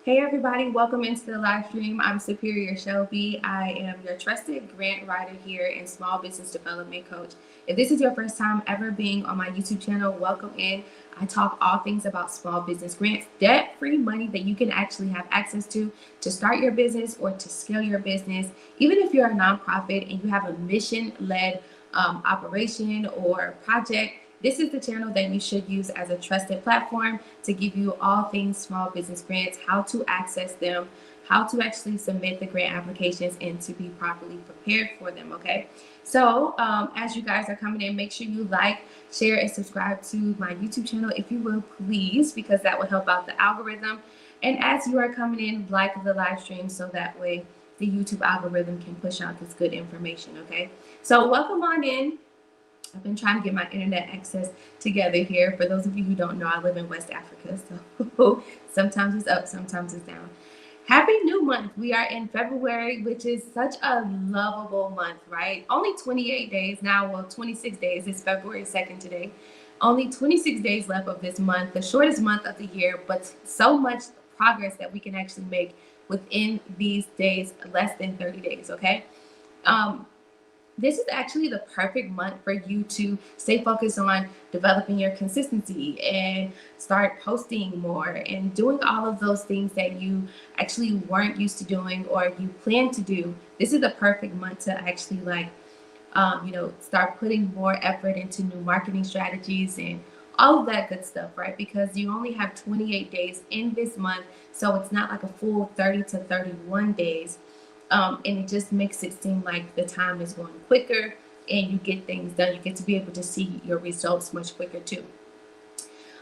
Hey everybody, welcome into the live stream. I'm Superior Shelby. I am your trusted grant writer here and small business development coach. If this is your first time ever being on my YouTube channel, welcome in. I talk all things about small business grants, debt-free money that you can actually have access to start your business or to scale your business. Even if you're a nonprofit and you have a mission-led operation or project, this is the channel that you should use as a trusted platform to give you all things small business grants, how to access them, how to actually submit the grant applications, and to be properly prepared for them, okay? So as you guys are coming in, make sure you like, share, and subscribe to my YouTube channel if you will, please, because that will help out the algorithm. And as you are coming in, like the live stream so that way the YouTube algorithm can push out this good information, okay? So welcome on in. I've been trying to get my internet access together here. For those of you who don't know, I live in West Africa, so sometimes it's up, sometimes it's down. Happy new month. We are in February, which is such a lovable month, right? Only 28 days now, well, 26 days. It's February 2nd today. Only 26 days left of this month, the shortest month of the year, but so much progress that we can actually make within these days, less than 30 days, okay? This is actually the perfect month for you to stay focused on developing your consistency and start posting more and doing all of those things that you actually weren't used to doing or you plan to do. This is the perfect month to actually start putting more effort into new marketing strategies and all of that good stuff, right? Because you only have 28 days in this month, so it's not like a full 30 to 31 days. And it just makes it seem like the time is going quicker and you get things done. You get to be able to see your results much quicker too.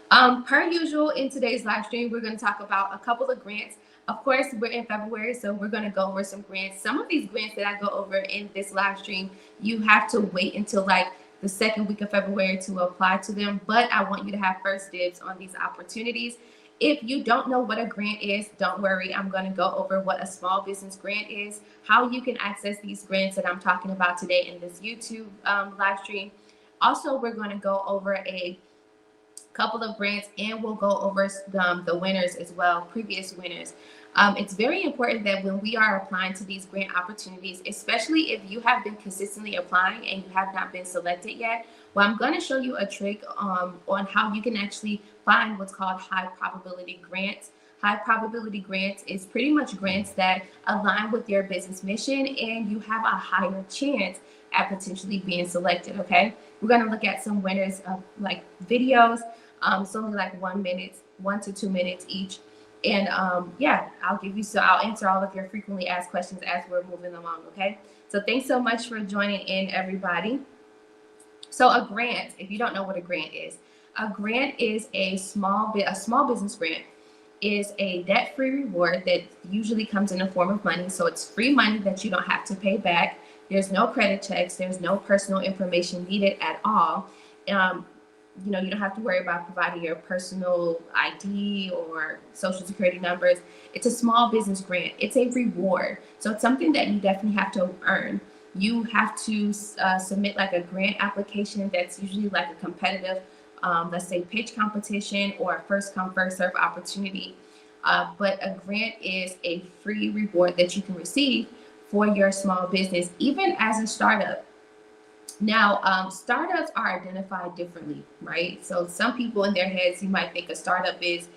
Per usual, in today's live stream, we're going to talk about a couple of grants. Of course, we're in February, so we're going to go over some grants. Some of these grants that I go over in this live stream, you have to wait until like the second week of February to apply to them, but I want you to have first dibs on these opportunities. If you don't know what a grant is, don't worry. I'm going to go over what a small business grant is, how you can access these grants that I'm talking about today in this YouTube live stream. Also, we're going to go over a couple of grants and we'll go over the winners as well, previous winners. It's very important that when we are applying to these grant opportunities, especially if you have been consistently applying and you have not been selected yet, well, I'm going to show you a trick on how you can actually find what's called high probability grants. High probability grants is pretty much grants that align with your business mission and you have a higher chance at potentially being selected, okay? We're going to look at some winners of like videos. It's only like 1 minute, 1 to 2 minutes each. And yeah, I'll answer all of your frequently asked questions as we're moving along, okay? So thanks so much for joining in, everybody. So a grant, if you don't know what a grant is a small business grant is a debt-free reward that usually comes in the form of money. So it's free money that you don't have to pay back. There's no credit checks. There's no personal information needed at all. You don't have to worry about providing your personal ID or social security numbers. It's a small business grant. It's a reward. So it's something that you definitely have to earn. You have to submit like a grant application that's usually like a competitive, let's say pitch competition or a first come, first serve opportunity. But a grant is a free reward that you can receive for your small business, even as a startup. Now, startups are identified differently, right? So some people in their heads, you might think a startup is,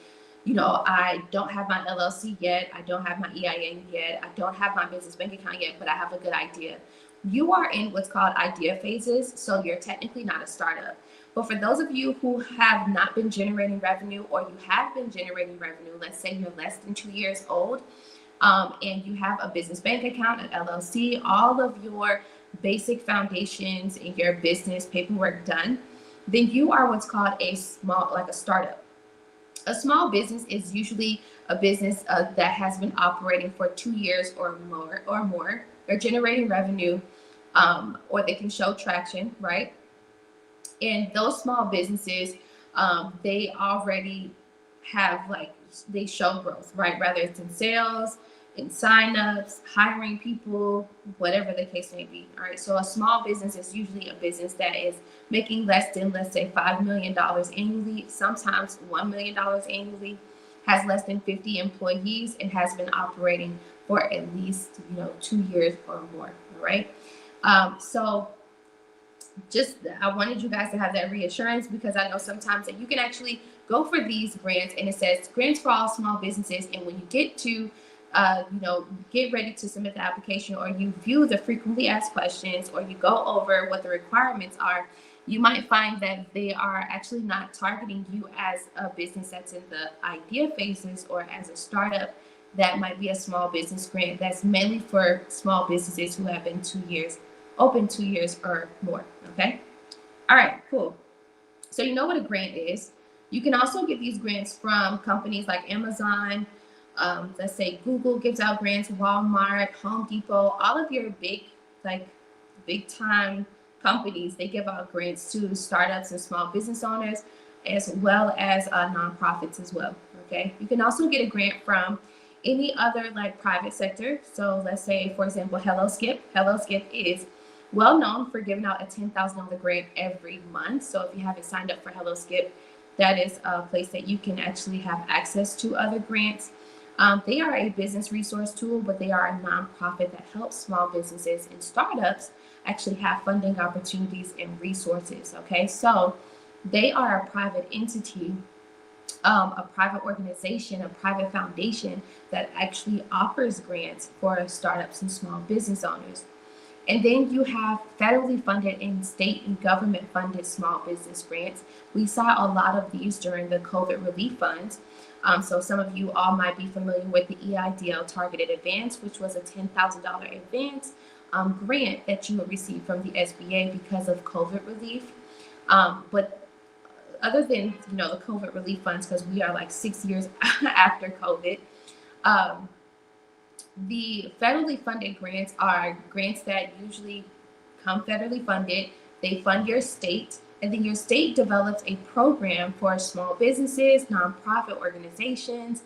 I don't have my LLC yet. I don't have my EIN yet. I don't have my business bank account yet, but I have a good idea. You are in what's called idea phases, so you're technically not a startup. But for those of you who have not been generating revenue or you have been generating revenue, let's say you're less than 2 years old, and you have a business bank account, an LLC, all of your basic foundations in your business paperwork done, then you are what's called a startup. A small business is usually a business that has been operating for 2 years or more. They're generating revenue, or they can show traction, right? And those small businesses, they already have they show growth, right? Whether it's in sales, in signups, hiring people, whatever the case may be. All right. So a small business is usually a business that is making less than, let's say, $5 million annually, sometimes $1 million annually. has less than 50 employees, and has been operating for at least 2 years or more. All right. So just I wanted you guys to have that reassurance, because I know sometimes that you can actually go for these grants and it says grants for all small businesses, and when you get to get ready to submit the application, or you view the frequently asked questions, or you go over what the requirements are, you might find that they are actually not targeting you as a business that's in the idea phases, or as a startup that might be a small business grant that's mainly for small businesses who have been 2 years open, 2 years or more. Okay. All right, cool. So you know what a grant is. You can also get these grants from companies like Amazon. Let's say Google gives out grants, Walmart, Home Depot, all of your big time companies, they give out grants to startups and small business owners, as well as nonprofits as well. Okay. You can also get a grant from any other like private sector. So let's say, for example, Hello Skip. Hello Skip is well known for giving out a $10,000 grant every month. So if you haven't signed up for Hello Skip, that is a place that you can actually have access to other grants. They are a business resource tool, but they are a nonprofit that helps small businesses and startups actually have funding opportunities and resources. Okay, so they are a private entity, a private organization, a private foundation that actually offers grants for startups and small business owners. And then you have federally funded and state and government funded small business grants. We saw a lot of these during the COVID relief funds. So some of you all might be familiar with the EIDL Targeted Advance, which was a $10,000 advance grant that you would receive from the SBA because of COVID relief. But other than the COVID relief funds, because we are like 6 years after COVID, the federally funded grants are grants that usually come federally funded. They fund your state, and then your state develops a program for small businesses, nonprofit organizations,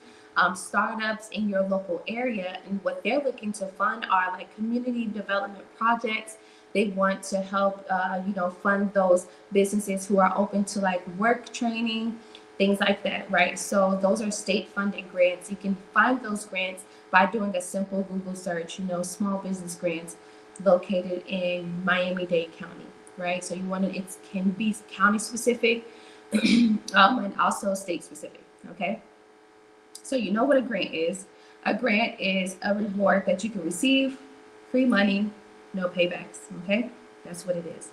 startups in your local area. And what they're looking to fund are like community development projects. They want to help, fund those businesses who are open to like work training, things like that, right? So those are state funded grants. You can find those grants by doing a simple Google search, small business grants located in Miami-Dade County, right? So it can be county specific and also state specific, okay? So you know what a grant is. A grant is a reward that you can receive, free money, no paybacks, okay? That's what it is.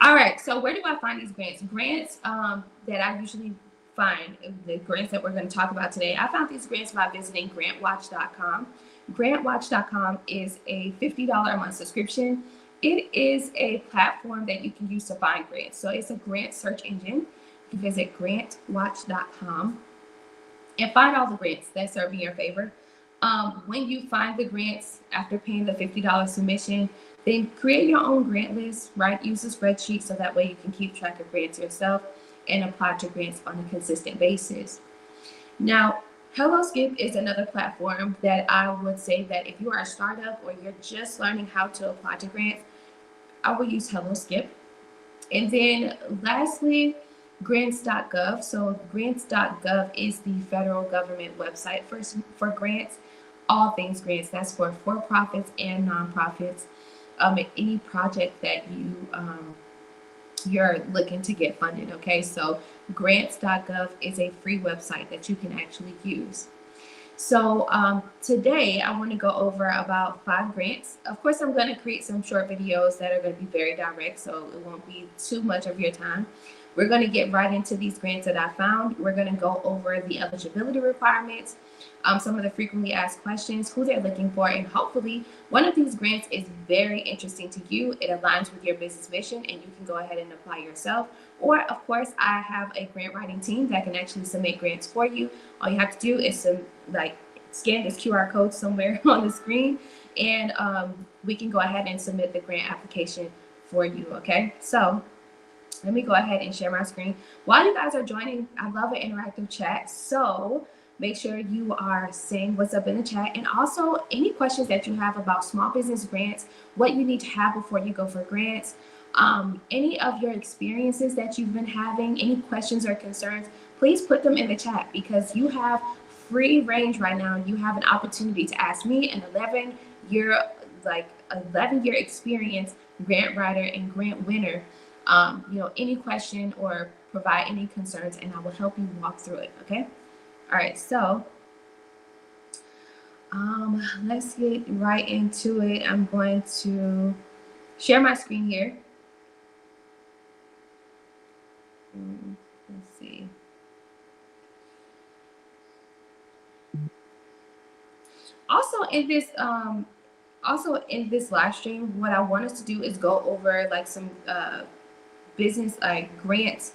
All right, so where do I find these grants? Grants that I usually find, the grants that we're going to talk about today, I found these grants by visiting grantwatch.com. Grantwatch.com is a $50 a month subscription. It is a platform that you can use to find grants. So it's a grant search engine. You visit grantwatch.com and find all the grants that serve in your favor. When you find the grants after paying the $50 submission, then create your own grant list, right? Use a spreadsheet so that way you can keep track of grants yourself and apply to grants on a consistent basis. Now, Hello Skip is another platform that I would say that if you are a startup or you're just learning how to apply to grants, I will use Hello Skip. And then lastly, grants.gov. So grants.gov is the federal government website for grants, all things grants. That's for for-profits and nonprofits. Any project that you're looking to get funded. Okay, so grants.gov is a free website that you can actually use. So today I want to go over about 5 grants. Of course, I'm going to create some short videos that are going to be very direct, so it won't be too much of your time. We're going to get right into these grants that I found. We're going to go over the eligibility requirements, some of the frequently asked questions, who they're looking for, and hopefully one of these grants is very interesting to you. It aligns with your business mission and you can go ahead and apply yourself. Or of course, I have a grant writing team that can actually submit grants for you. All you have to do is scan this QR code somewhere on the screen, and we can go ahead and submit the grant application for you. Okay, so let me go ahead and share my screen. While you guys are joining, I love an interactive chat, so make sure you are saying what's up in the chat, and also any questions that you have about small business grants, what you need to have before you go for grants, any of your experiences that you've been having, any questions or concerns, please put them in the chat, because you have free range right now. You have an opportunity to ask me an 11-year, 11-year experience grant writer and grant winner, any question or provide any concerns, and I will help you walk through it. Okay. All right. So let's get right into it. I'm going to share my screen here. Let's see. Also in this live stream, what I want us to do is go over like some business grant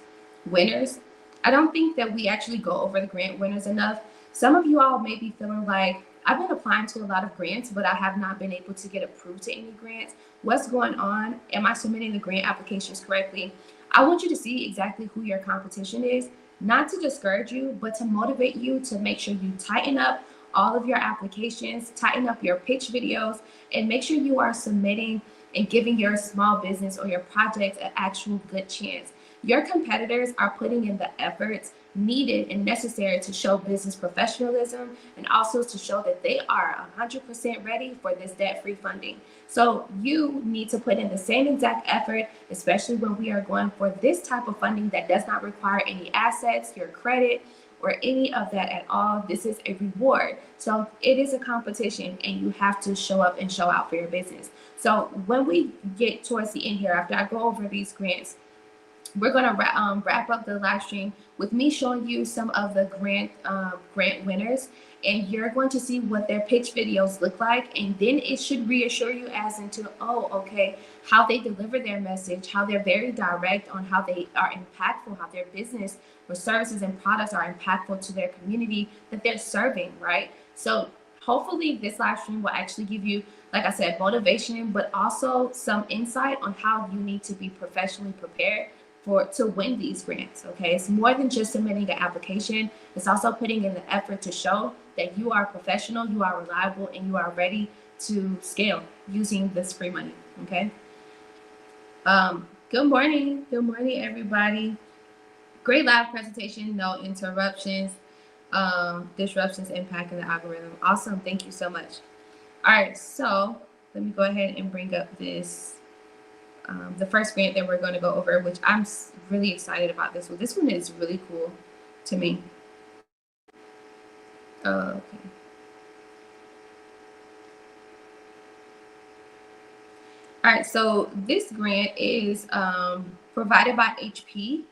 winners. I don't think that we actually go over the grant winners enough. Some of you all may be feeling like, I've been applying to a lot of grants, but I have not been able to get approved to any grants. What's going on? Am I submitting the grant applications correctly? I want you to see exactly who your competition is, not to discourage you, but to motivate you to make sure you tighten up all of your applications, tighten up your pitch videos, and make sure you are submitting and giving your small business or your project an actual good chance. Your competitors are putting in the efforts needed and necessary to show business professionalism and also to show that they are 100% ready for this debt-free funding. So you need to put in the same exact effort, especially when we are going for this type of funding that does not require any assets, your credit, or any of that at all. This is a reward. So it is a competition and you have to show up and show out for your business. So when we get towards the end here, after I go over these grants, we're going to wrap up the live stream with me showing you some of the grant winners, and you're going to see what their pitch videos look like, and then it should reassure you as into, oh, okay, how they deliver their message, how they're very direct on how they are impactful, how their business or services and products are impactful to their community that they're serving, right? So hopefully this live stream will actually give you, like I said, motivation, but also some insight on how you need to be professionally prepared to win these grants. Okay, it's more than just submitting an application. It's also putting in the effort to show that you are professional, you are reliable, and you are ready to scale using this free money. Okay. Good morning, everybody. Great live presentation, no interruptions, disruptions impacting the algorithm. Awesome, thank you so much. All right, so let me go ahead and bring up this. The first grant that we're going to go over, which I'm really excited about this one. This one is really cool to me. Okay. All right, so this grant is provided by HP.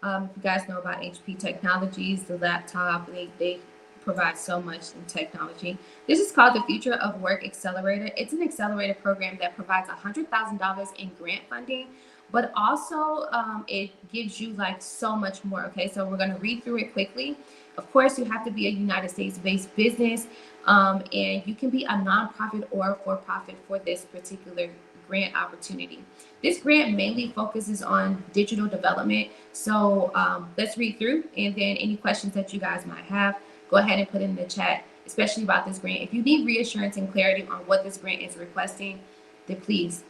If you guys know about HP Technologies, the laptop, they provide so much in technology. This is called the Future of Work Accelerator. It's an accelerator program that provides $100,000 in grant funding, but also it gives you like so much more. Okay, so we're going to read through it quickly. Of course, you have to be a United States-based business, and you can be a nonprofit or for-profit for this particular grant opportunity. This grant mainly focuses on digital development. So let's read through, and then any questions that you guys might have, go ahead and put it in the chat, especially about this grant. If you need reassurance and clarity on what this grant is requesting, then please,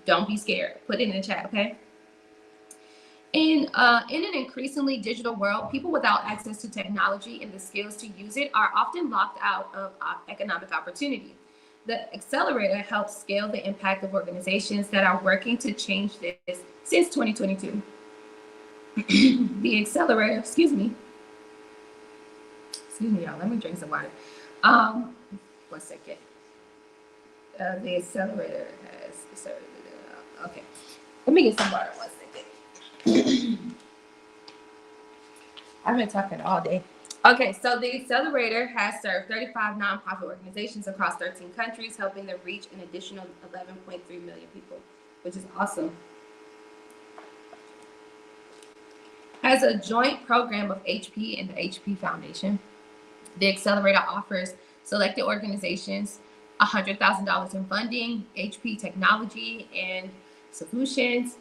don't be scared. Put it in the chat, okay? In an increasingly digital world, people without access to technology and the skills to use it are often locked out of economic opportunity. The accelerator helps scale the impact of organizations that are working to change this since 2022. The accelerator, excuse me, y'all, let me drink some water. 1 second. The accelerator has started. Okay, let me get some water. 1 second. I've been talking all day. Okay, so the accelerator has served 35 nonprofit organizations across 13 countries, helping them reach an additional 11.3 million people, which is awesome. As a joint program of HP and the HP Foundation, the accelerator offers selected organizations $100,000 in funding, HP technology and solutions,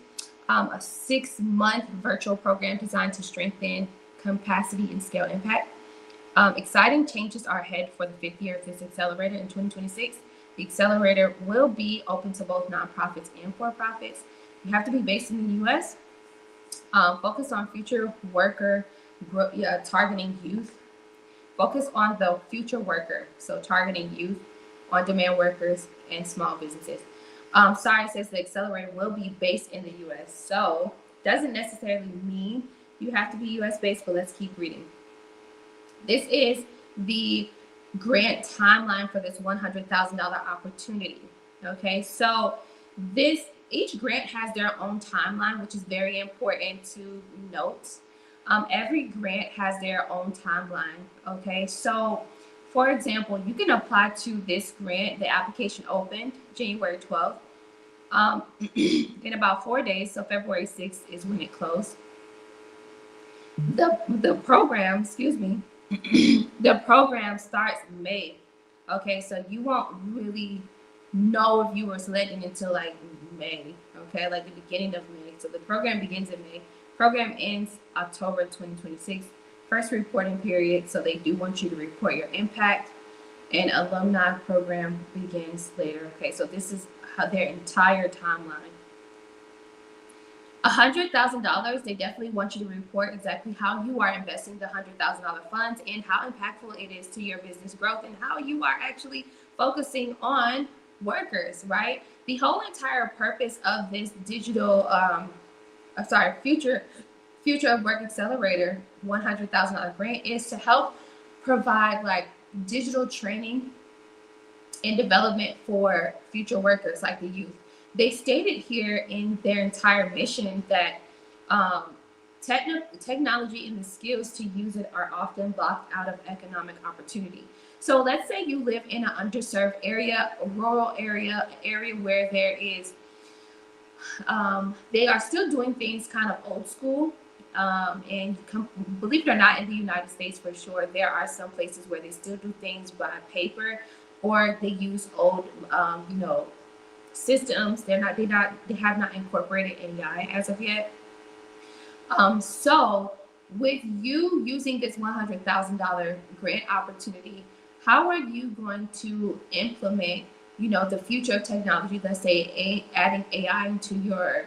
a 6-month virtual program designed to strengthen capacity and scale impact. Exciting changes are ahead for the 5th year of this accelerator in 2026. The accelerator will be open to both nonprofits and for-profits. You have to be based in the U.S., focus on future worker targeting youth. Focus on the future worker. So targeting youth, on-demand workers, and small businesses. Sorry, it says the accelerator will be based in the U.S. So doesn't necessarily mean you have to be U.S. based, but let's keep reading. This is the grant timeline for this $100,000 opportunity. Okay, so each grant has their own timeline, which is very important to note. Every grant has their own timeline. Okay, so for example, you can apply to this grant. The application opened January 12th. In about 4 days, so February 6th is when it closed. The program, excuse me, the program starts May. Okay, so you won't really know if you were selected until like May. Okay, like the beginning of May. So the program begins in May. Program ends October 2026. First reporting period. So they do want you to report your impact. And alumni program begins later. Okay, so this is their entire timeline. $100,000, they definitely want you to report exactly how you are investing the $100,000 funds and how impactful it is to your business growth and how you are actually focusing on workers, right? The whole entire purpose of this digital, future of work accelerator $100,000 grant is to help provide like digital training and development for future workers like the youth. They stated here in their entire mission that technology and the skills to use it are often blocked out of economic opportunity. So let's say you live in an underserved area, a rural area, an area where there is, they are still doing things kind of old school. Believe it or not, in the United States for sure, there are some places where they still do things by paper, or they use old, systems. They have not incorporated AI as of yet. So with you using this $100,000 grant opportunity, how are you going to implement, the future of technology? Let's say adding AI into your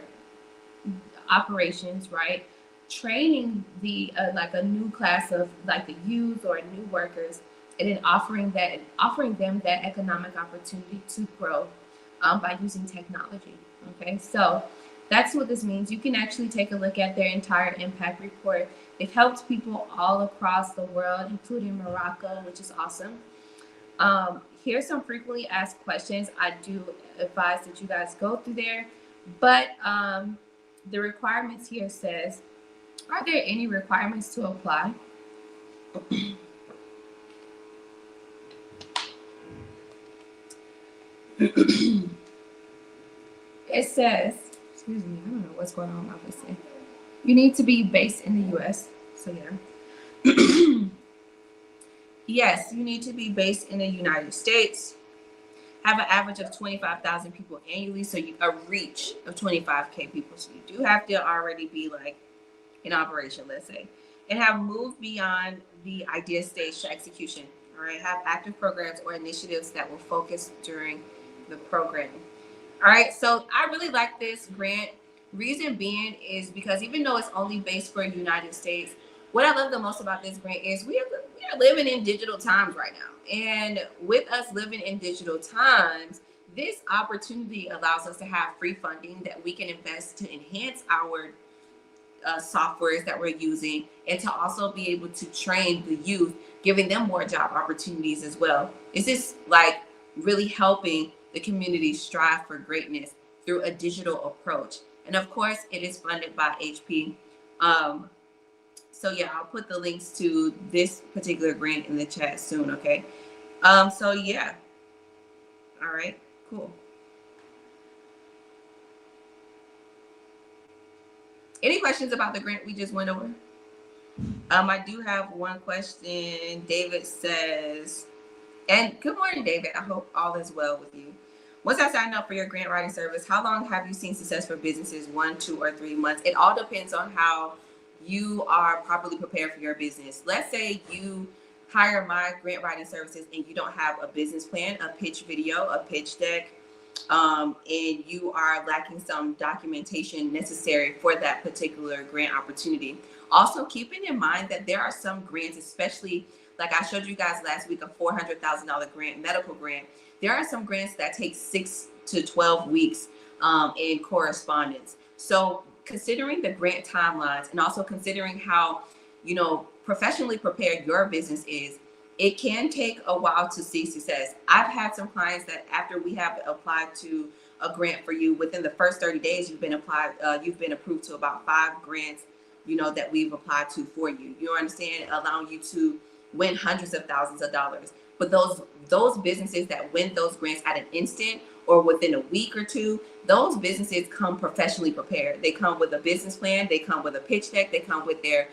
operations, right? Training the like a new class of like the youth or new workers, and then offering them that economic opportunity to grow by using technology. Okay, so that's what this means. You can actually take a look at their entire impact report. They've helped people all across the world, including Morocco, which is awesome. Here's some frequently asked questions. I do advise that you guys go through there, but the requirements here says, are there any requirements to apply? It says, excuse me, I don't know what's going on, obviously. You need to be based in the U.S. So yeah. Yes, you need to be based in the United States. Have an average of 25,000 people annually, so a reach of 25K people. So you do have to already be like in operation, let's say, and have moved beyond the idea stage to execution. All right, have active programs or initiatives that will focus during the program. All right, so I really like this grant. Reason being is because even though it's only based for the United States, what I love the most about this grant is we are living in digital times right now. And with us living in digital times, this opportunity allows us to have free funding that we can invest to enhance our softwares that we're using, and to also be able to train the youth, giving them more job opportunities as well. It's just like really helping the community strive for greatness through a digital approach. And of course, it is funded by HP. So yeah, I'll put the links to this particular grant in the chat soon, okay? So yeah. All right, cool. Any questions about the grant we just went over? I do have one question. David says, and good morning, David. I hope all is well with you. Once I sign up for your grant writing service, how long have you seen success for businesses? 1, 2, or 3 months? It all depends on how you are properly prepared for your business. Let's say you hire my grant writing services and you don't have a business plan, a pitch video, a pitch deck, and you are lacking some documentation necessary for that particular grant opportunity. Also, keeping in mind that there are some grants, especially like I showed you guys last week, a $400,000 grant, medical grant. There are some grants that take 6 to 12 weeks in correspondence. So considering the grant timelines and also considering how, professionally prepared your business is, it can take a while to see success. I've had some clients that after we have applied to a grant for you, within the first 30 days, you've been approved to about 5 grants, that we've applied to for you. You understand, allowing you to win hundreds of thousands of dollars. But those businesses that win those grants at an instant or within a week or two, those businesses come professionally prepared. They come with a business plan, they come with a pitch deck, they come with their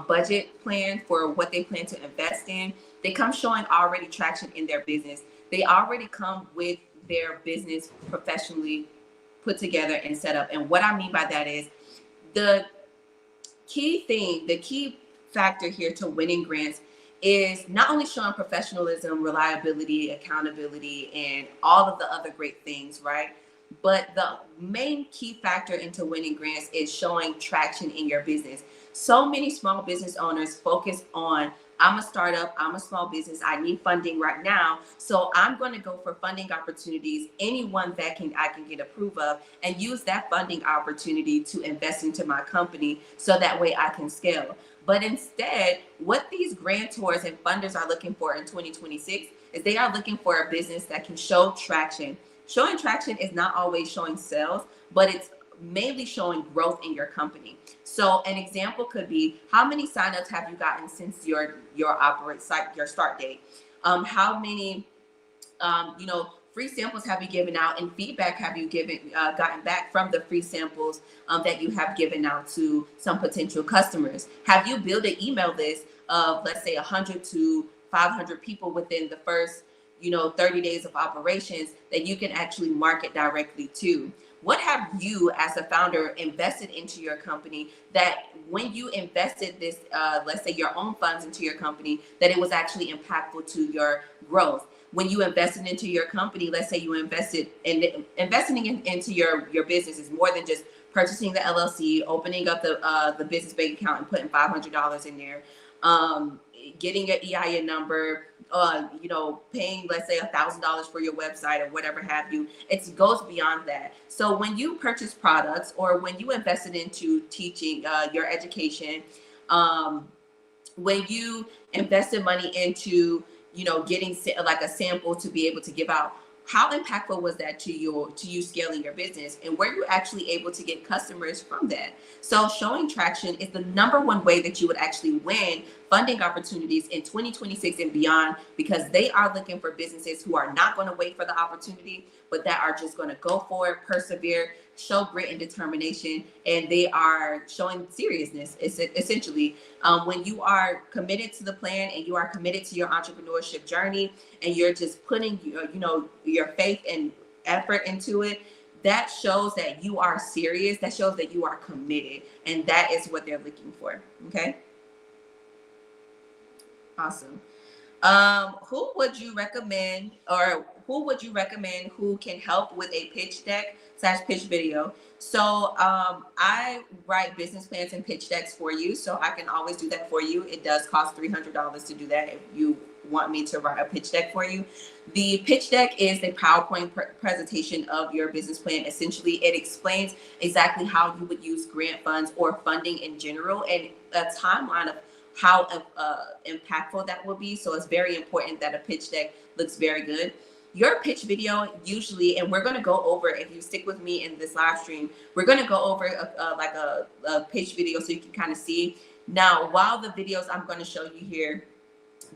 budget plan for what they plan to invest in. They come showing already traction in their business. They already come with their business professionally put together and set up. And what I mean by that is the key factor here to winning grants is not only showing professionalism, reliability, accountability, and all of the other great things, right? But the main key factor into winning grants is showing traction in your business. So many small business owners focus on, I'm a startup, I'm a small business, I need funding right now, so I'm going to go for funding opportunities, anyone that I can get approved of, and use that funding opportunity to invest into my company so that way I can scale. But instead, what these grantors and funders are looking for in 2026 is they are looking for a business that can show traction. Showing traction is not always showing sales, but it's mainly showing growth in your company. So an example could be, how many signups have you gotten since your start date? How many free samples have you given out, and feedback have you gotten back from the free samples that you have given out to some potential customers? Have you built an email list of, let's say, 100 to 500 people within the first 30 days of operations that you can actually market directly to? What have you as a founder invested into your company that when you invested this, let's say your own funds into your company, that it was actually impactful to your growth? When you invested into your company, let's say you investing into your business is more than just purchasing the LLC, opening up the business bank account and putting $500 in there, getting your EIN number, paying, let's say, $1,000 for your website or whatever have you. It goes beyond that. So when you purchase products or when you invested into teaching your education, when you invested money into getting like a sample to be able to give out, how impactful was that to you scaling your business? And were you actually able to get customers from that? So showing traction is the number one way that you would actually win funding opportunities in 2026 and beyond, because they are looking for businesses who are not going to wait for the opportunity, but that are just going to go for it, persevere, show grit and determination, and they are showing seriousness. Essentially, when you are committed to the plan and you are committed to your entrepreneurship journey, and you're just putting your faith and effort into it, that shows that you are serious. That shows that you are committed, and that is what they're looking for. Okay. Awesome. Who would you recommend who can help with a pitch deck / pitch video? So I write business plans and pitch decks for you, so I can always do that for you. It does cost $300 to do that if you want me to write a pitch deck for you. The pitch deck is a PowerPoint presentation of your business plan. Essentially, it explains exactly how you would use grant funds or funding in general, and a timeline of how impactful that will be. So it's very important that a pitch deck looks very good. Your pitch video usually, and we're going to go over, if you stick with me in this live stream, we're going to go over a pitch video so you can kind of see. Now, while the videos I'm going to show you here,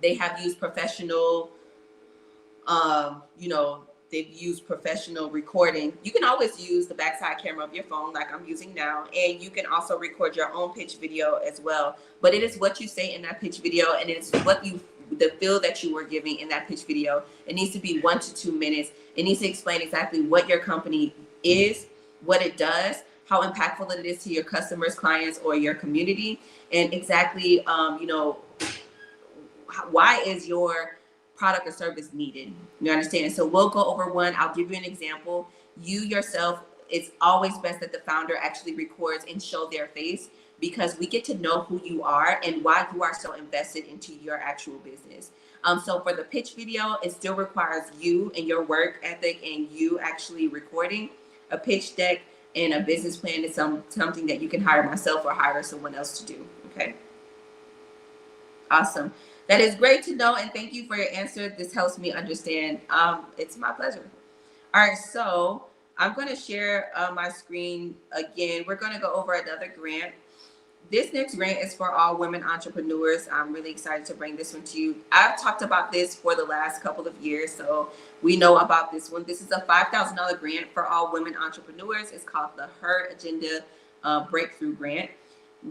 they have used professional, they've used professional recording. You can always use the backside camera of your phone like I'm using now, and you can also record your own pitch video as well. But it is what you say in that pitch video, and it's the feel that you were giving in that pitch video. It needs to be 1 to 2 minutes. It needs to explain exactly what your company is, what it does, how impactful it is to your customers, clients, or your community, and exactly, why is your product or service needed? You understand? So we'll go over one. I'll give you an example. You yourself, it's always best that the founder actually records and show their face. because we get to know who you are and why you are so invested into your actual business. So for the pitch video, it still requires you and your work ethic and you actually recording a pitch deck, and a business plan is something that you can hire myself or hire someone else to do. Okay. Awesome. That is great to know, and thank you for your answer. This helps me understand. It's my pleasure. All right, so I'm going to share my screen again. We're going to go over another grant. This next grant is for all women entrepreneurs. I'm really excited to bring this one to you. I've talked about this for the last couple of years, so we know about this one. This is a $5,000 grant for all women entrepreneurs. It's called the Her Agenda Breakthrough Grant.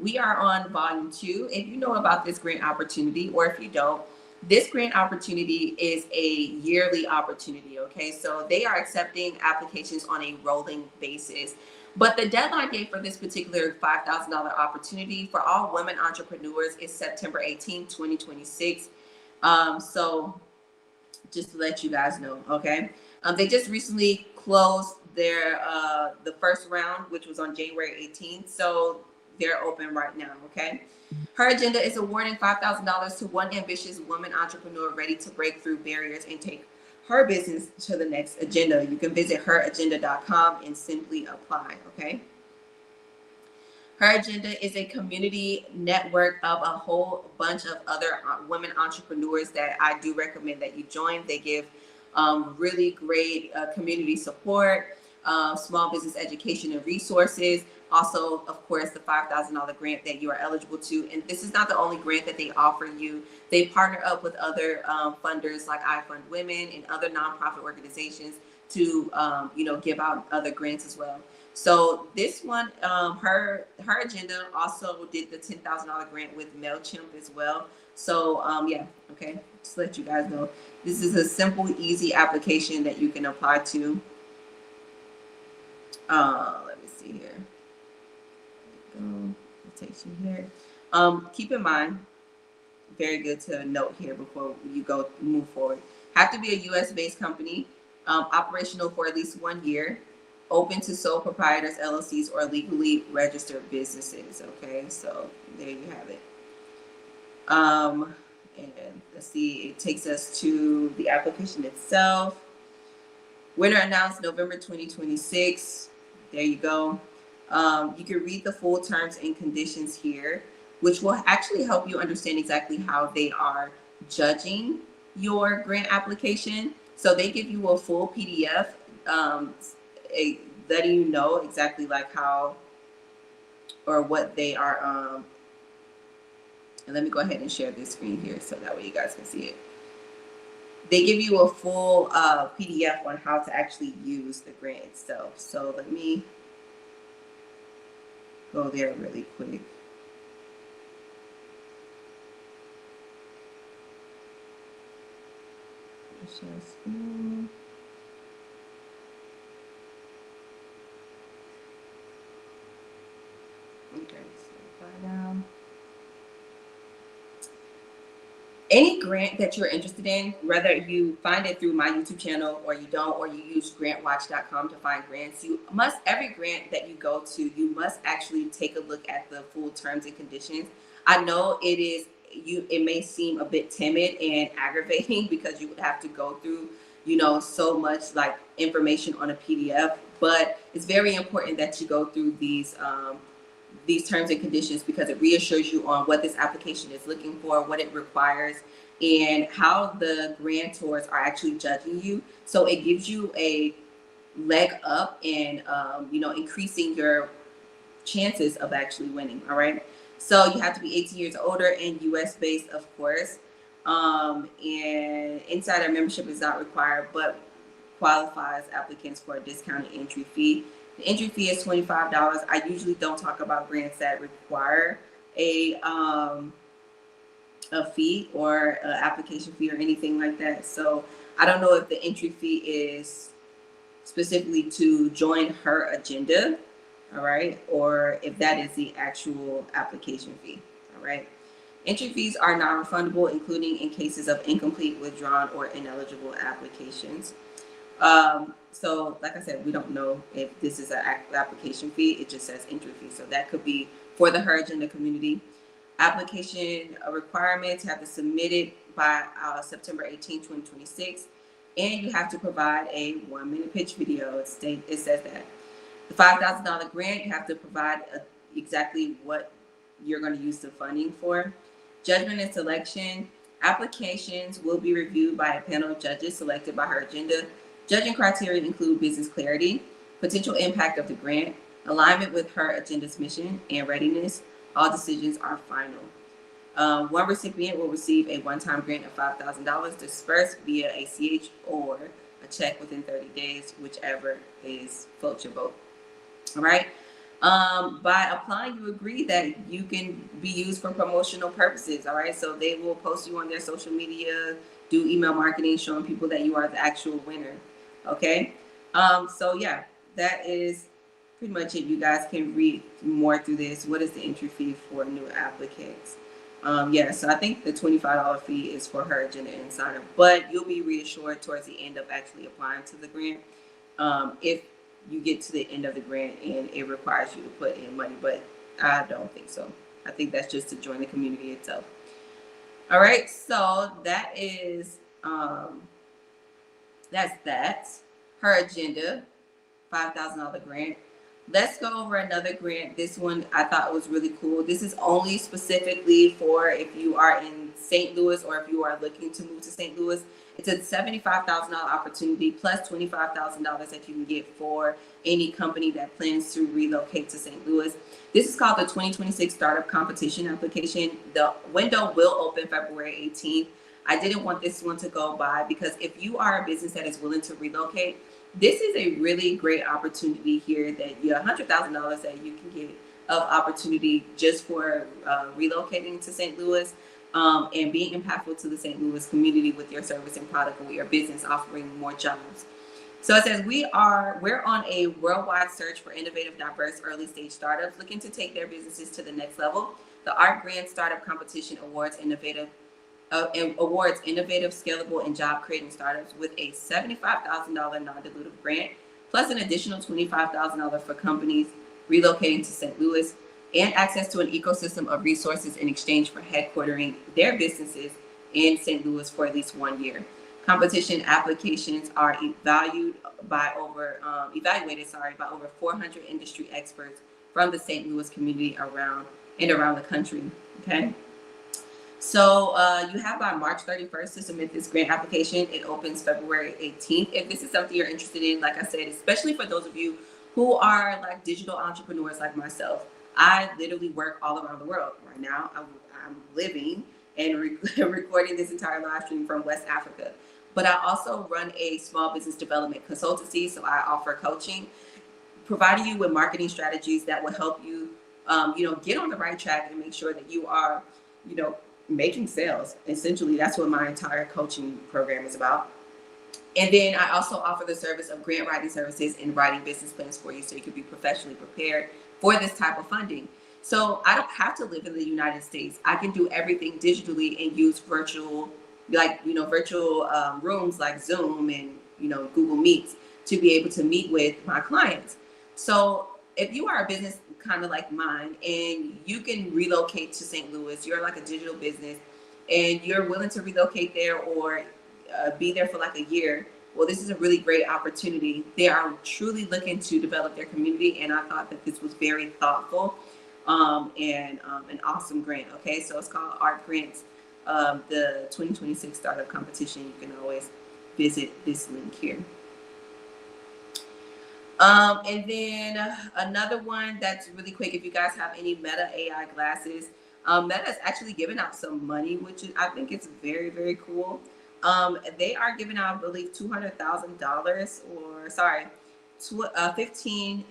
We are on volume 2. If you know about this grant opportunity, or if you don't, this grant opportunity is a yearly opportunity, okay? So they are accepting applications on a rolling basis. But the deadline date for this particular $5,000 opportunity for all women entrepreneurs is September 18, 2026. So just to let you guys know, okay? They just recently closed their the first round, which was on January 18th. So they're open right now, okay? Her Agenda is awarding $5,000 to one ambitious woman entrepreneur ready to break through barriers and take her business to the next agenda. You can visit heragenda.com and simply apply, okay? Her Agenda is a community network of a whole bunch of other women entrepreneurs that I do recommend that you join. They give really great community support, small business education and resources. Also, of course, the $5,000 grant that you are eligible to. And this is not the only grant that they offer you. They partner up with other funders like I Fund Women and other nonprofit organizations to, give out other grants as well. So this one, her agenda also did the $10,000 grant with MailChimp as well. So yeah, okay, just to let you guys know, this is a simple, easy application that you can apply to. Let me see here. It takes you here. Keep in mind, very good to note here before you move forward. Have to be a U.S. based company, operational for at least 1 year, open to sole proprietors, LLCs, or legally registered businesses. Okay, so there you have it. And let's see, it takes us to the application itself. Winner announced November 2026. There you go. You can read the full terms and conditions here, which will actually help you understand exactly how they are judging your grant application. So they give you a full PDF, letting you know exactly like how or what they are. And let me go ahead and share this screen here so that way you guys can see it. They give you a full PDF on how to actually use the grant itself. So let me go there really quick. Share screen. Okay, so apply now. Any grant that you're interested in, whether you find it through my YouTube channel or you don't, or you use grantwatch.com to find grants, every grant that you go to, you must actually take a look at the full terms and conditions. I know it may seem a bit timid and aggravating because you would have to go through, so much like information on a PDF, but it's very important that you go through these terms and conditions because it reassures you on what this application is looking for, what it requires, and how the grantors are actually judging you. So it gives you a leg up in, increasing your chances of actually winning. All right. So you have to be 18 years or older and US based, of course. And insider membership is not required, but qualifies applicants for a discounted entry fee. The entry fee is $25. I usually don't talk about grants that require a fee or an application fee or anything like that. So I don't know if the entry fee is specifically to join Her Agenda, all right, or if that is the actual application fee, all right. Entry fees are non-refundable, including in cases of incomplete, withdrawn, or ineligible applications. So like I said, we don't know if this is an application fee. It just says entry fee. So that could be for the Her Agenda community. Application requirements have to submit it by September 18, 2026. And you have to provide a 1-minute pitch video. It says that. The $5,000 grant, you have to provide exactly what you're going to use the funding for. Judgment and selection. Applications will be reviewed by a panel of judges selected by Her Agenda. Judging criteria include business clarity, potential impact of the grant, alignment with Her Agenda's mission, and readiness. All decisions are final. One recipient will receive a one-time grant of $5,000 dispersed via ACH or a check within 30 days, whichever floats your boat. All right. By applying, you agree that you can be used for promotional purposes. All right. So they will post you on their social media, do email marketing, showing people that you are the actual winner. Okay. So yeah, that is pretty much it. You guys can read more through this. What is the entry fee for new applicants? Yeah, so I think the $25 fee is for Her Agenda and sign-up, but you'll be reassured towards the end of actually applying to the grant. If you get to the end of the grant and it requires you to put in money, but I don't think so. I think that's just to join the community itself. All right, so that is that's that. Her Agenda, $5,000 grant. Let's go over another grant. This one I thought was really cool. This is only specifically for if you are in St. Louis or if you are looking to move to St. Louis. It's a $75,000 opportunity plus $25,000 that you can get for any company that plans to relocate to St. Louis. This is called the 2026 Startup Competition Application. The window will open February 18th. I didn't want this one to go by because if you are a business that is willing to relocate, this is a really great opportunity here that you $100,000 that you can get of opportunity just for relocating to St. Louis and being impactful to the St. Louis community with your service and product or your business, offering more jobs. So it says we're on a worldwide search for innovative, diverse, early stage startups looking to take their businesses to the next level. The Art Grant Startup Competition awards innovative, scalable, and job-creating startups with a $75,000 non-dilutive grant, plus an additional $25,000 for companies relocating to St. Louis, and access to an ecosystem of resources in exchange for headquartering their businesses in St. Louis for at least 1 year. Competition applications are evaluated by over 400 industry experts from the St. Louis community around the country. Okay. So you have by March 31st to submit this grant application. It opens February 18th. If this is something you're interested in, like I said, especially for those of you who are like digital entrepreneurs like myself, I literally work all around the world. Right now, I'm living and recording this entire live stream from West Africa. But I also run a small business development consultancy. So I offer coaching, providing you with marketing strategies that will help you, get on the right track and make sure that you are, making sales. Essentially, that's what my entire coaching program is about. And then I also offer the service of grant writing services and writing business plans for you so you can be professionally prepared for this type of funding. So I don't have to live in the United States. I can do everything digitally and use virtual rooms like Zoom and, Google Meets to be able to meet with my clients. So if you are a business kind of like mine and you can relocate to St. Louis, you're like a digital business and you're willing to relocate there or be there for like a year, well, this is a really great opportunity. They are truly looking to develop their community, and I thought that this was very thoughtful and an awesome grant. Okay, so it's called Art Grants, the 2026 Startup Competition. You can always visit this link here. And then another one that's really quick, if you guys have any Meta AI glasses, Meta is actually giving out some money, which I think it's very, very cool. They are giving out, I believe, $200,000 or 15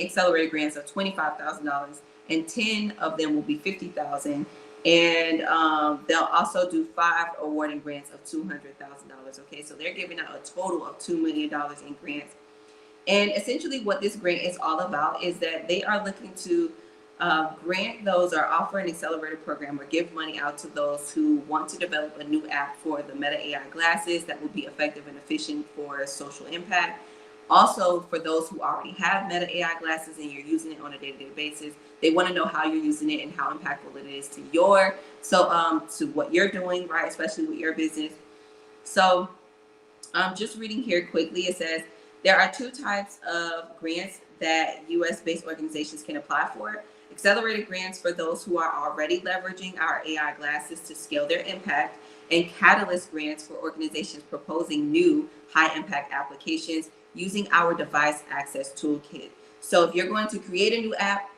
accelerated grants of $25,000, and 10 of them will be $50,000. And they'll also do 5 awarding grants of $200,000. Okay, so they're giving out a total of $2 million in grants. And essentially what this grant is all about is that they are looking to grant those or offer an accelerated program or give money out to those who want to develop a new app for the Meta AI glasses that will be effective and efficient for social impact. Also, for those who already have Meta AI glasses and you're using it on a day-to-day basis, they want to know how you're using it and how impactful it is to to what you're doing, right? Especially with your business. So just reading here quickly, it says there are two types of grants that US-based organizations can apply for. Accelerated grants for those who are already leveraging our AI glasses to scale their impact, and catalyst grants for organizations proposing new high-impact applications using our device access toolkit. So if you're going to create a new app,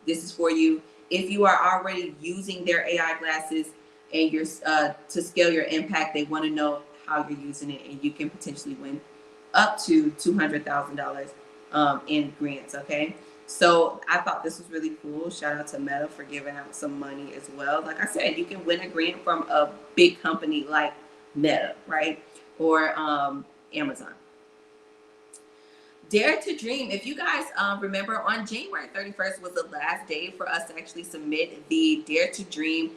this is for you. If you are already using their AI glasses and you're to scale your impact, they want to know how you're using it, and you can potentially win up to $200,000 in grants. Okay, so I thought this was really cool. Shout out to Meta for giving out some money as well. Like I said, you can win a grant from a big company like Meta, right, or Amazon. Dare to Dream. If you guys remember, on January 31st was the last day for us to actually submit the Dare to Dream,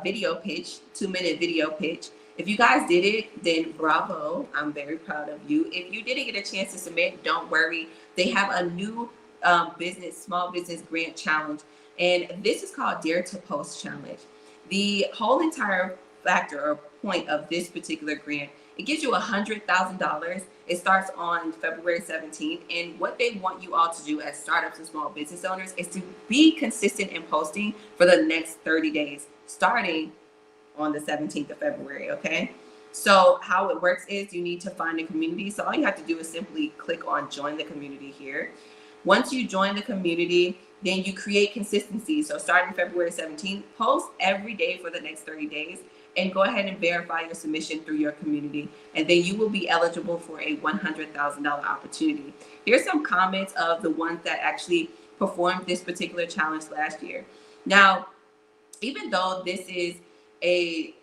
video pitch, 2-minute video pitch. If you guys did it, then bravo. I'm very proud of you. If you didn't get a chance to submit, don't worry. They have a new small business grant challenge, and this is called Dare to Post Challenge. The whole entire factor or point of this particular grant, it gives you $100,000. It starts on February 17th. And what they want you all to do as startups and small business owners is to be consistent in posting for the next 30 days, starting on the 17th of February, okay? So how it works is you need to find a community. So all you have to do is simply click on join the community here. Once you join the community, then you create consistency. So starting February 17th, post every day for the next 30 days and go ahead and verify your submission through your community. And then you will be eligible for a $100,000 opportunity. Here's some comments of the ones that actually performed this particular challenge last year. Now, even though this is a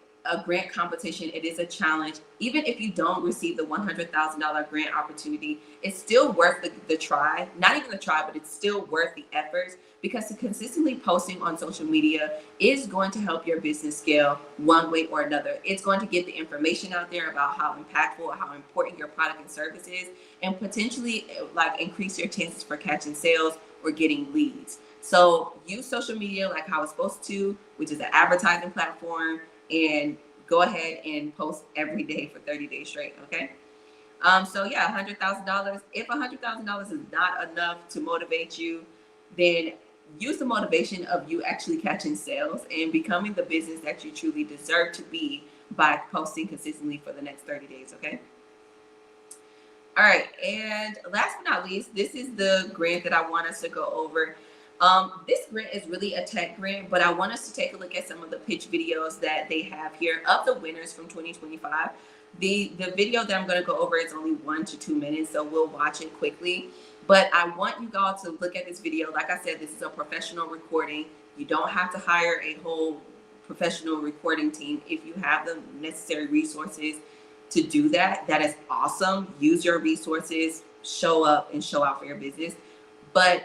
grant competition, it is a challenge. Even if you don't receive the $100,000 grant opportunity, it's still worth the try. Not even the try, but it's still worth the efforts, because consistently posting on social media is going to help your business scale one way or another. It's going to get the information out there about how impactful or how important your product and service is, and potentially like increase your chances for catching sales or getting leads. So use social media like how it's supposed to, which is an advertising platform, and go ahead and post every day for 30 days straight, okay? So yeah, $100,000. If $100,000 is not enough to motivate you, then use the motivation of you actually catching sales and becoming the business that you truly deserve to be by posting consistently for the next 30 days, okay? All right, and last but not least, this is the grant that I want us to go over. This grant is really a tech grant, but I want us to take a look at some of the pitch videos that they have here of the winners from 2025. The video that I'm going to go over is only 1 to 2 minutes, so we'll watch it quickly. But I want you all to look at this video. Like I said, this is a professional recording. You don't have to hire a whole professional recording team. If you have the necessary resources to do that, that is awesome. Use your resources, show up and show out for your business. But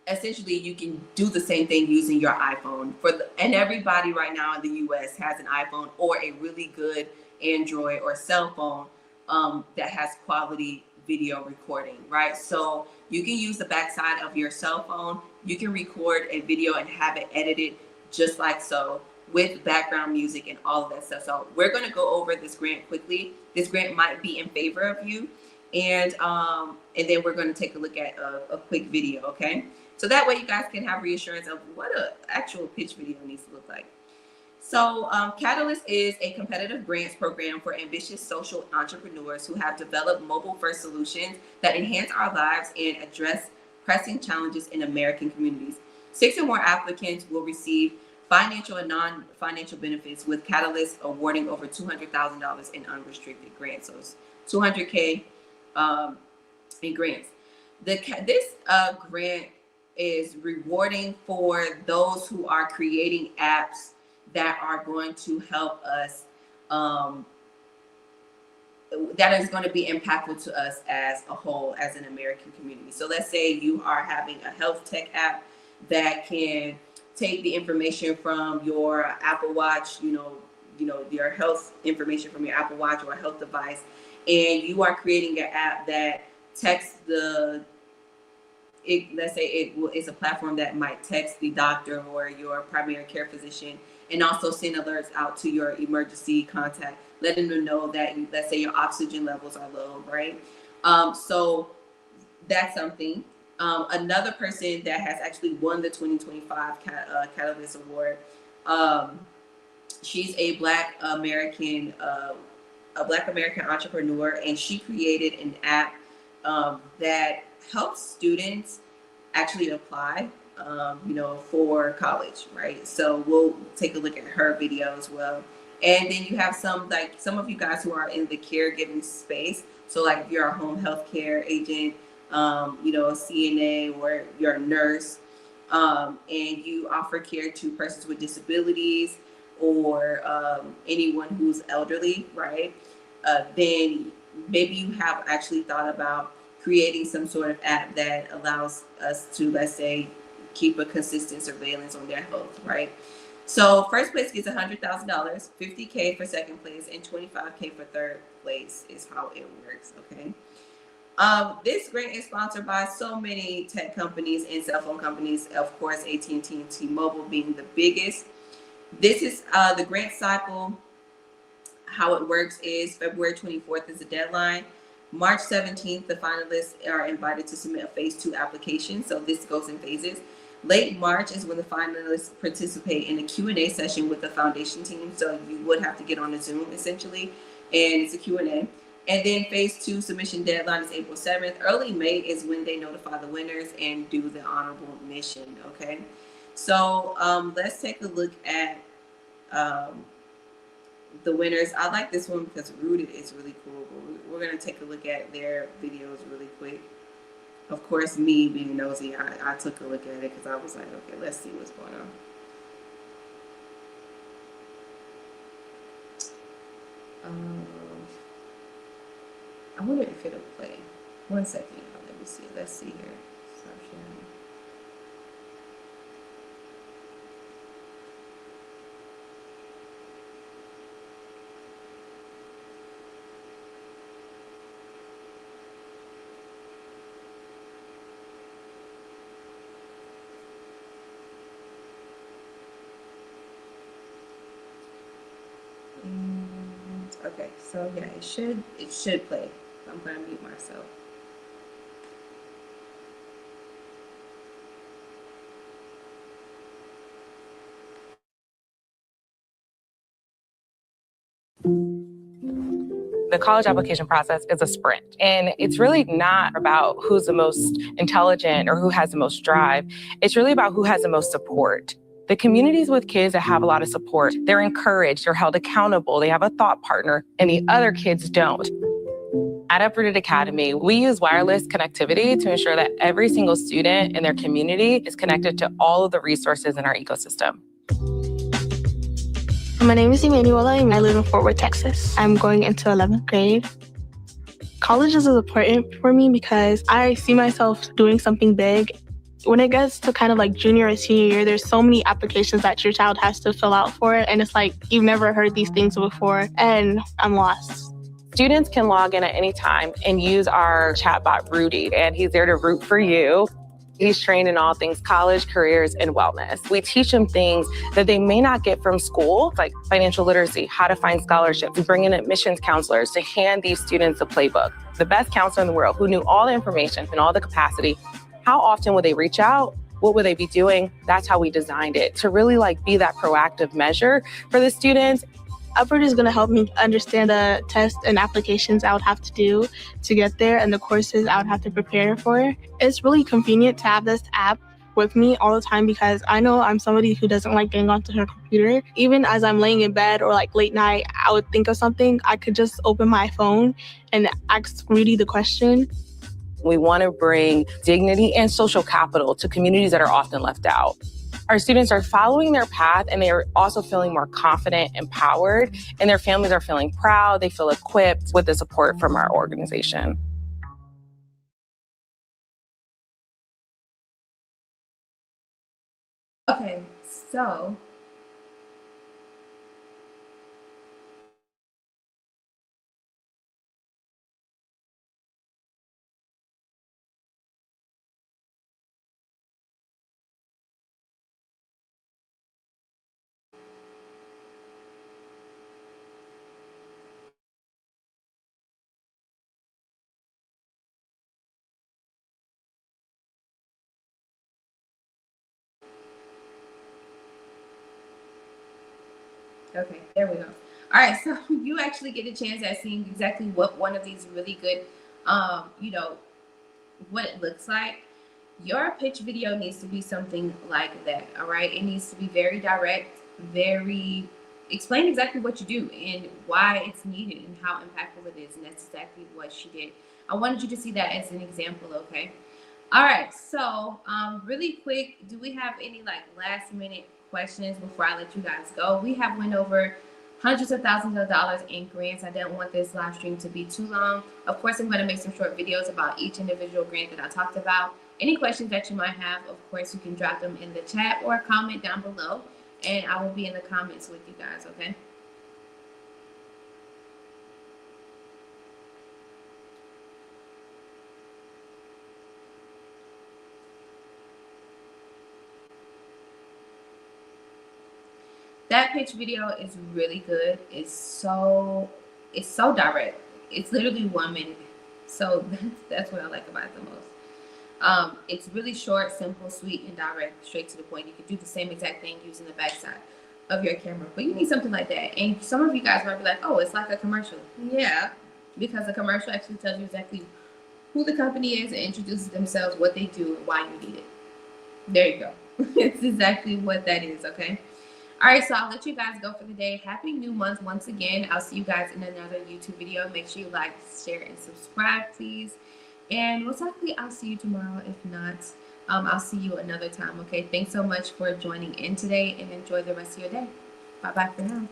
essentially, you can do the same thing using your iPhone. And everybody right now in the US has an iPhone or a really good Android or cell phone that has quality video recording, right? So you can use the backside of your cell phone. You can record a video and have it edited just like so, with background music and all of that stuff. So we're going to go over this grant quickly. This grant might be in favor of you, and then we're going to take a look at a quick video, okay? So that way you guys can have reassurance of what an actual pitch video needs to look like. So Catalyst is a competitive grants program for ambitious social entrepreneurs who have developed mobile-first solutions that enhance our lives and address pressing challenges in American communities. 6 or more applicants will receive financial and non-financial benefits, with Catalyst awarding over $200,000 in unrestricted grants. So it's $200K in grants. This grant is rewarding for those who are creating apps that are going to help us that is going to be impactful to us as a whole, as an American community. So let's say you are having a health tech app that can take the information from your Apple Watch, your health information from your Apple Watch or a health device, and you are creating an app that texts let's say it's a platform that might text the doctor or your primary care physician and also send alerts out to your emergency contact, letting them know that, let's say, your oxygen levels are low, right? So that's something. Another person that has actually won the 2025 Catalyst Award, she's a Black American entrepreneur, and she created an app that helps students actually apply, for college, right? So we'll take a look at her video as well. And then you have some of you guys who are in the caregiving space. So like if you're a home health care agent, a CNA, or you're a nurse, and you offer care to persons with disabilities or anyone who's elderly, right? Then maybe you have actually thought about creating some sort of app that allows us to, let's say, keep a consistent surveillance on their health, right? So first place gets $100,000, $50K for second place, and $25K for third place is how it works, okay? This grant is sponsored by so many tech companies and cell phone companies, of course, AT&T and T-Mobile being the biggest. This is the grant cycle. How it works is February 24th is the deadline. March 17th, the finalists are invited to submit a phase 2 application. So this goes in phases. Late March is when the finalists participate in a Q&A session with the foundation team. So you would have to get on a Zoom essentially, and it's a Q&A. And then phase 2 submission deadline is April 7th. Early May is when they notify the winners and do the honorable admission, okay? So let's take a look at the winners. I like this one because Rooted is really cool, but we're going to take a look at their videos really quick. Of course, me being nosy, I took a look at it because I was like, okay, let's see what's going on. I wonder if it'll play. 1 second, y'all. Let me see. Let's see here. Stop sharing. Okay, so yeah, it should play. I'm gonna mute myself. The college application process is a sprint, and it's really not about who's the most intelligent or who has the most drive. It's really about who has the most support. The communities with kids that have a lot of support, they're encouraged, they're held accountable, they have a thought partner, and the other kids don't. At Uprooted Academy, we use wireless connectivity to ensure that every single student in their community is connected to all of the resources in our ecosystem. My name is Emanuela, and I live in Fort Worth, Texas. I'm going into 11th grade. College is important for me because I see myself doing something big. When it gets to kind of like junior or senior year, there's so many applications that your child has to fill out for, and it's like you've never heard these things before, and I'm lost. Students can log in at any time and use our chatbot, Rudy, and he's there to root for you. He's trained in all things college, careers, and wellness. We teach them things that they may not get from school, like financial literacy, how to find scholarships. We bring in admissions counselors to hand these students a playbook. The best counselor in the world who knew all the information and all the capacity. How often would they reach out? What would they be doing? That's how we designed it, to really be that proactive measure for the students. Uproot is going to help me understand the tests and applications I would have to do to get there and the courses I would have to prepare for. It's really convenient to have this app with me all the time because I know I'm somebody who doesn't like getting onto her computer. Even as I'm laying in bed or late night, I would think of something, I could just open my phone and ask Rudy the question. We want to bring dignity and social capital to communities that are often left out. Our students are following their path, and they are also feeling more confident, empowered, and their families are feeling proud. They feel equipped with the support from our organization. Okay, so okay, there we go. All right, so you actually get a chance at seeing exactly what one of these really good, you know, what it looks like. Your pitch video needs to be something like that. All right, it needs to be very direct, very explain exactly what you do and why it's needed and how impactful it is, and that's exactly what she did. I wanted you to see that as an example. Okay. All right, so really quick, do we have any like last minute questions before I let you guys go? We have went over hundreds of thousands of dollars in grants. I didn't want this live stream to be too long. Of course, I'm going to make some short videos about each individual grant that I talked about. Any questions that you might have, of course, you can drop them in the chat or comment down below, and I will be in the comments with you guys, okay? That pitch video is really good. It's so direct. It's literally 1 minute. So that's what I like about it the most. It's really short, simple, sweet, and direct, straight to the point. You can do the same exact thing using the backside of your camera, but you need something like that. And some of you guys might be like, "Oh, it's like a commercial." Yeah, because the commercial actually tells you exactly who the company is and introduces themselves, what they do, and why you need it. There you go. It's exactly what that is. Okay. All right, so I'll let you guys go for the day. Happy new month once again. I'll see you guys in another YouTube video. Make sure you like, share, and subscribe, please. And most likely I'll see you tomorrow. If not, I'll see you another time. Okay, thanks so much for joining in today, and enjoy the rest of your day. Bye-bye for now.